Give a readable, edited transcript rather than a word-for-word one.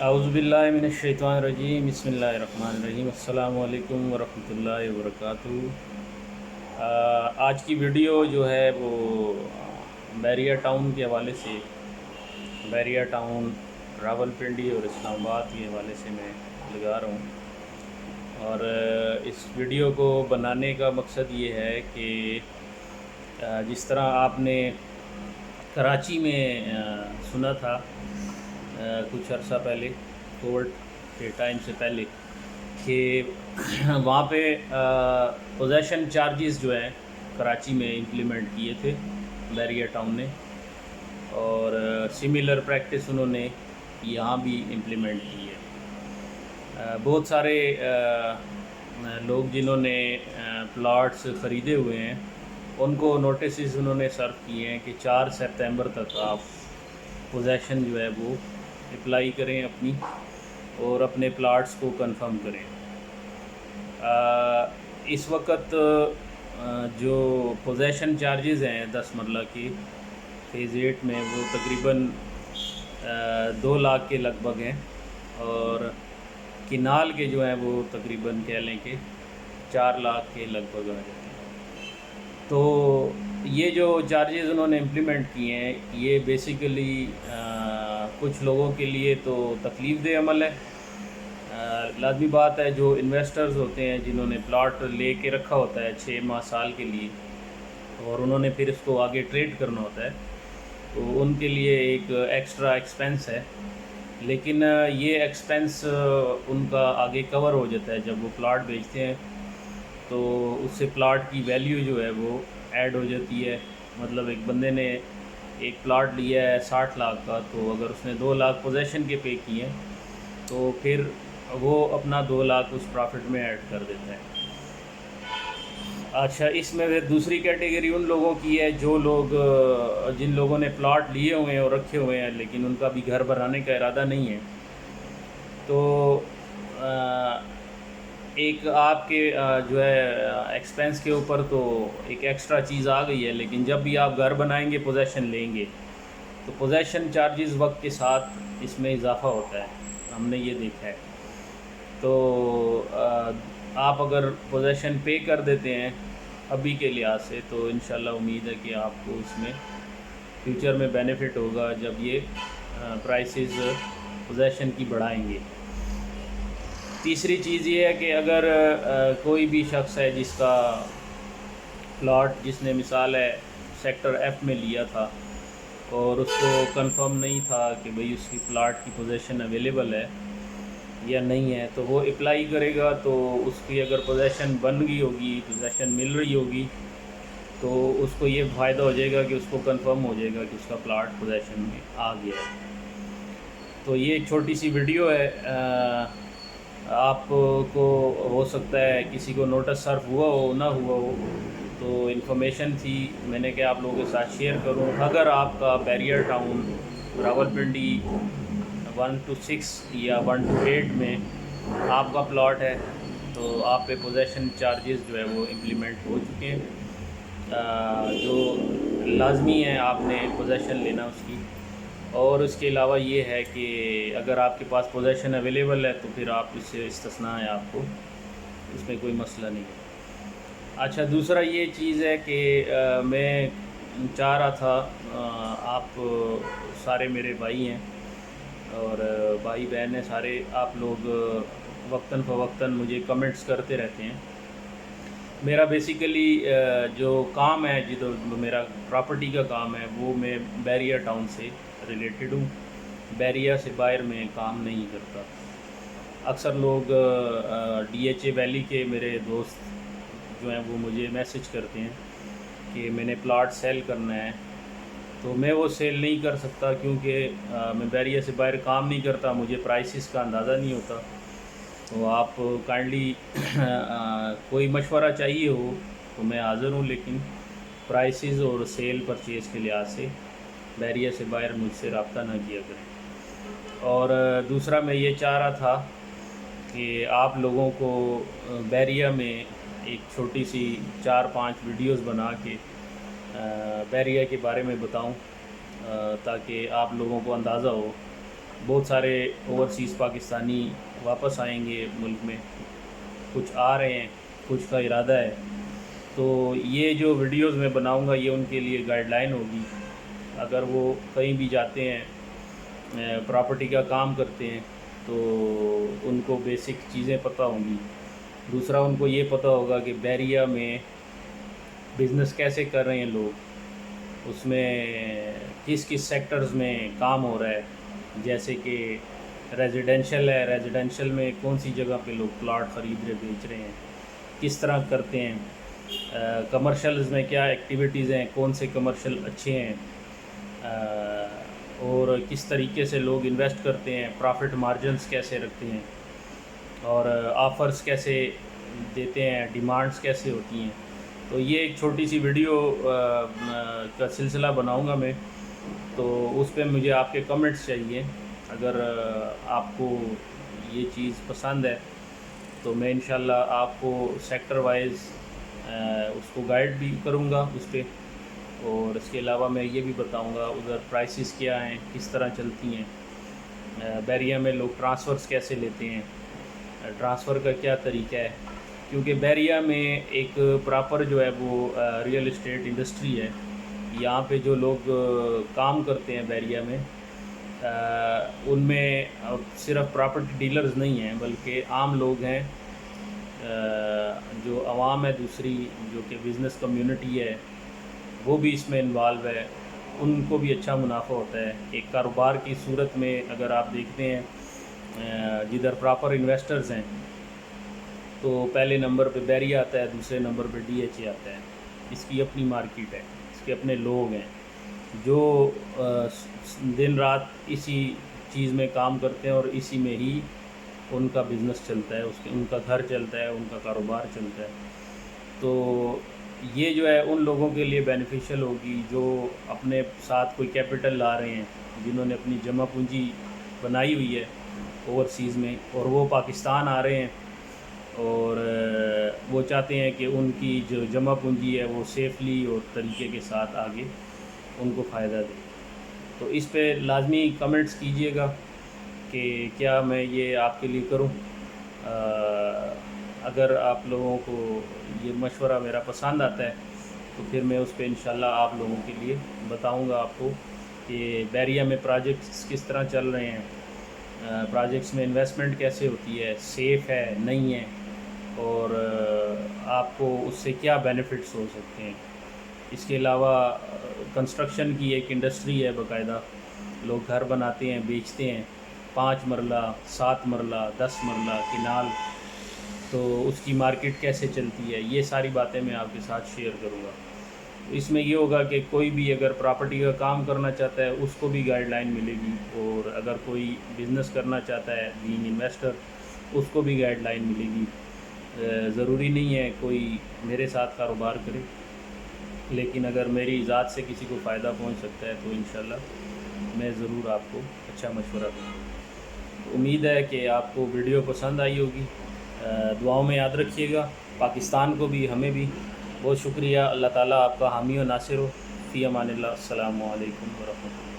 اعوذ باللہ من الشیطان الرجیم بسم اللہ الرحمن الرحیم السلام علیکم ورحمۃ اللہ وبرکاتہ۔ آج کی ویڈیو جو ہے وہ بیریا ٹاؤن کے حوالے سے، بیریا ٹاؤن راولپنڈی اور اسلام آباد کے حوالے سے میں لگا رہا ہوں، اور اس ویڈیو کو بنانے کا مقصد یہ ہے کہ جس طرح آپ نے کراچی میں سنا تھا کچھ عرصہ پہلے، کووڈ کے ٹائم سے پہلے، کہ وہاں پہ پوزیشن چارجز جو ہیں کراچی میں امپلیمنٹ کیے تھے بیریا ٹاؤن نے، اور سملر پریکٹس انہوں نے یہاں بھی امپلیمنٹ کی ہے۔ بہت سارے لوگ جنہوں نے پلاٹس خریدے ہوئے ہیں ان کو نوٹسز انہوں نے سرو کیے ہیں کہ 4 سپتمبر تک آپ پوزیشن جو ہے وہ اپلائی کریں اپنی، اور اپنے پلاٹس کو کنفرم کریں۔ اس وقت جو پوزیشن چارجز ہیں 10 مرلہ کی فیز 8 میں، وہ تقریباً 2 لاکھ کے لگ بھگ ہیں، اور کنال کے جو ہیں وہ تقریباً کہہ لیں کہ 4 لاکھ کے لگ بھگ آ جاتے ہیں۔ تو یہ جو چارجز انہوں نے امپلیمنٹ کیے ہیں، یہ بیسیکلی کچھ لوگوں کے لیے تو تکلیف دہ عمل ہے۔ لازمی بات ہے، جو انویسٹرز ہوتے ہیں جنہوں نے پلاٹ لے کے رکھا ہوتا ہے 6 ماہ سال کے لیے، اور انہوں نے پھر اس کو آگے ٹریڈ کرنا ہوتا ہے، تو ان کے لیے ایک ایکسٹرا ایکسپینس ہے، لیکن یہ ایکسپینس ان کا آگے کور ہو جاتا ہے جب وہ پلاٹ بیچتے ہیں، تو اس سے پلاٹ کی ویلیو جو ہے وہ ایڈ ہو جاتی ہے۔ مطلب ایک بندے نے ایک پلاٹ لیا ہے 60 لاکھ کا، تو اگر اس نے 2 لاکھ پوزیشن کے پے کیے ہیں، تو پھر وہ اپنا 2 لاکھ اس پرافٹ میں ایڈ کر دیتا ہے۔ اچھا، اس میں پھر دوسری کیٹیگری ان لوگوں کی ہے جو لوگ جن لوگوں نے پلاٹ لیے ہوئے ہیں اور رکھے ہوئے ہیں، لیکن ان کا بھی گھر بنانے کا ارادہ نہیں ہے، تو ایک آپ کے جو ہے ایکسپینس کے اوپر تو ایک ایکسٹرا چیز آ گئی ہے، لیکن جب بھی آپ گھر بنائیں گے، پوزیشن لیں گے، تو پوزیشن چارجز وقت کے ساتھ اس میں اضافہ ہوتا ہے، ہم نے یہ دیکھا ہے۔ تو آپ اگر پوزیشن پے کر دیتے ہیں ابھی کے لحاظ سے، تو انشاءاللہ امید ہے کہ آپ کو اس میں فیوچر میں بینیفٹ ہوگا جب یہ پرائسز پوزیشن کی بڑھائیں گے۔ تیسری چیز یہ ہے کہ اگر کوئی بھی شخص ہے جس کا پلاٹ، جس نے مثال ہے سیکٹر ایف میں لیا تھا، اور اس کو کنفرم نہیں تھا کہ بھئی اس کی پلاٹ کی پوزیشن اویلیبل ہے یا نہیں ہے، تو وہ اپلائی کرے گا، تو اس کی اگر پوزیشن بن گئی ہوگی، پوزیشن مل رہی ہوگی، تو اس کو یہ فائدہ ہو جائے گا کہ اس کو کنفرم ہو جائے گا کہ اس کا پلاٹ پوزیشن میں آ گیا ہے۔ تو یہ ایک چھوٹی سی ویڈیو ہے، آپ کو ہو سکتا ہے کسی کو نوٹس سرو ہوا ہو نہ ہوا ہو، تو انفارمیشن تھی، میں نے کہا آپ لوگوں کے ساتھ شیئر کروں۔ اگر آپ کا بیریا ٹاؤن راولپنڈی 1 to 6 یا 1 to 8 میں آپ کا پلاٹ ہے، تو آپ پہ پوزیشن چارجز جو ہے وہ امپلیمنٹ ہو چکے ہیں، جو لازمی ہے آپ نے پوزیشن لینا اس کی۔ اور اس کے علاوہ یہ ہے کہ اگر آپ کے پاس پوزیشن اویلیبل ہے تو پھر آپ اس سے استثناء ہے، آپ کو اس میں کوئی مسئلہ نہیں ہے۔ اچھا، دوسرا یہ چیز ہے کہ میں چاہ رہا تھا، آپ سارے میرے بھائی ہیں اور بھائی بہن ہیں سارے، آپ لوگ وقتاً فوقتاً مجھے کمنٹس کرتے رہتے ہیں۔ میرا بیسیکلی جو کام ہے، جو میرا پراپرٹی کا کام ہے، وہ میں بیریا ٹاؤن سے ریلیٹڈ ہوں، بیریا سے باہر میں کام نہیں کرتا۔ اکثر لوگ ڈی ایچ اے ویلی کے میرے دوست جو ہیں وہ مجھے میسج کرتے ہیں کہ میں نے پلاٹ سیل کرنا ہے، تو میں وہ سیل نہیں کر سکتا کیونکہ میں بیریا سے باہر کام نہیں کرتا، مجھے پرائسز کا اندازہ نہیں ہوتا۔ تو آپ کائنڈلی کوئی مشورہ چاہیے ہو تو میں حاضر ہوں، لیکن پرائسز اور سیل پرچیز کے لحاظ سے بیریا سے باہر مجھ سے رابطہ نہ کیا کریں۔ اور دوسرا میں یہ چاہ رہا تھا کہ آپ لوگوں کو بیریا میں ایک چھوٹی سی 4-5 ویڈیوز بنا کے بیریا کے بارے میں بتاؤں، تاکہ آپ لوگوں کو اندازہ ہو بہت سارے اوورسیز پاکستانی واپس آئیں گے ملک میں، کچھ آ رہے ہیں، کچھ کا ارادہ ہے۔ تو یہ جو ویڈیوز میں بناؤں گا یہ ان کے لیے گائیڈ لائن ہوگی، اگر وہ کہیں بھی جاتے ہیں پراپرٹی کا کام کرتے ہیں تو ان کو بیسک چیزیں پتہ ہوں گی۔ دوسرا ان کو یہ پتہ ہوگا کہ بیریا میں بزنس کیسے کر رہے ہیں لوگ، اس میں کس کس سیکٹرز میں کام ہو رہا ہے، جیسے کہ ریزیڈینشل ہے، ریزیڈینشل میں کون سی جگہ پہ لوگ پلاٹ خرید رہے بیچ رہے ہیں، کس طرح کرتے ہیں، کمرشلز میں کیا ایکٹیویٹیز ہیں، کون سے کمرشل اچھے ہیں، اور کس طریقے سے لوگ انویسٹ کرتے ہیں، پرافٹ مارجنز کیسے رکھتے ہیں، اور آفرز کیسے دیتے ہیں، ڈیمانڈز کیسے ہوتی ہیں۔ تو یہ ایک چھوٹی سی ویڈیو کا سلسلہ بناؤں گا میں، تو اس پہ مجھے آپ کے کمنٹس چاہیے۔ اگر آپ کو یہ چیز پسند ہے تو میں انشاءاللہ آپ کو سیکٹر وائز اس کو گائیڈ بھی کروں گا اس پہ، اور اس کے علاوہ میں یہ بھی بتاؤں گا ادھر پرائسز کیا ہیں، کس طرح چلتی ہیں، بیریا میں لوگ ٹرانسفرز کیسے لیتے ہیں، ٹرانسفر کا کیا طریقہ ہے، کیونکہ بیریا میں ایک پراپر جو ہے وہ ریئل اسٹیٹ انڈسٹری ہے۔ یہاں پہ جو لوگ کام کرتے ہیں بیریا میں، ان میں صرف پراپرٹی ڈیلرز نہیں ہیں بلکہ عام لوگ ہیں، جو عوام ہے دوسری، جو کہ بزنس کمیونٹی ہے، وہ بھی اس میں انوالو ہے، ان کو بھی اچھا منافع ہوتا ہے۔ ایک کاروبار کی صورت میں اگر آپ دیکھتے ہیں جدھر پراپر انویسٹرز ہیں تو پہلے نمبر پہ بیریا آتا ہے، دوسرے نمبر پہ ڈی ایچ اے آتا ہے۔ اس کی اپنی مارکیٹ ہے، اس کے اپنے لوگ ہیں جو دن رات اسی چیز میں کام کرتے ہیں اور اسی میں ہی ان کا بزنس چلتا ہے، ان کا گھر چلتا ہے، ان کا کاروبار چلتا ہے۔ تو یہ جو ہے ان لوگوں کے لیے بینیفیشل ہوگی جو اپنے ساتھ کوئی کیپٹل لا رہے ہیں، جنہوں نے اپنی جمع پونجی بنائی ہوئی ہے اوورسیز میں، اور وہ پاکستان آ رہے ہیں، اور وہ چاہتے ہیں کہ ان کی جو جمع پونجی ہے وہ سیفلی اور طریقے کے ساتھ آگے ان کو فائدہ دے۔ تو اس پہ لازمی کمنٹس کیجئے گا کہ کیا میں یہ آپ کے لیے کروں۔ اگر آپ لوگوں کو یہ مشورہ میرا پسند آتا ہے تو پھر میں اس پہ انشاءاللہ آپ لوگوں کے لیے بتاؤں گا آپ کو کہ بیریا میں پروجیکٹس کس طرح چل رہے ہیں، پروجیکٹس میں انویسٹمنٹ کیسے ہوتی ہے، سیف ہے نہیں ہے، اور آپ کو اس سے کیا بینیفٹس ہو سکتے ہیں۔ اس کے علاوہ کنسٹرکشن کی ایک انڈسٹری ہے باقاعدہ، لوگ گھر بناتے ہیں، بیچتے ہیں، 5 مرلہ، 7 مرلہ، 10 مرلہ کنال، تو اس کی مارکیٹ کیسے چلتی ہے، یہ ساری باتیں میں آپ کے ساتھ شیئر کروں گا۔ اس میں یہ ہوگا کہ کوئی بھی اگر پراپرٹی کا کام کرنا چاہتا ہے اس کو بھی گائیڈ لائن ملے گی، اور اگر کوئی بزنس کرنا چاہتا ہے بینگ انویسٹر اس کو بھی گائیڈ لائن ملے گی۔ ضروری نہیں ہے کوئی میرے ساتھ کاروبار کرے، لیکن اگر میری ذات سے کسی کو فائدہ پہنچ سکتا ہے تو انشاءاللہ میں ضرور آپ کو اچھا مشورہ دوں گا۔ امید ہے کہ آپ کو ویڈیو پسند آئی ہوگی، دعاؤں میں یاد رکھیے گا، پاکستان کو بھی ہمیں بھی بہت شکریہ۔ اللہ تعالیٰ آپ کا حامی و ناصر ہو۔ فی امان اللہ، السلام علیکم ورحمۃ اللہ۔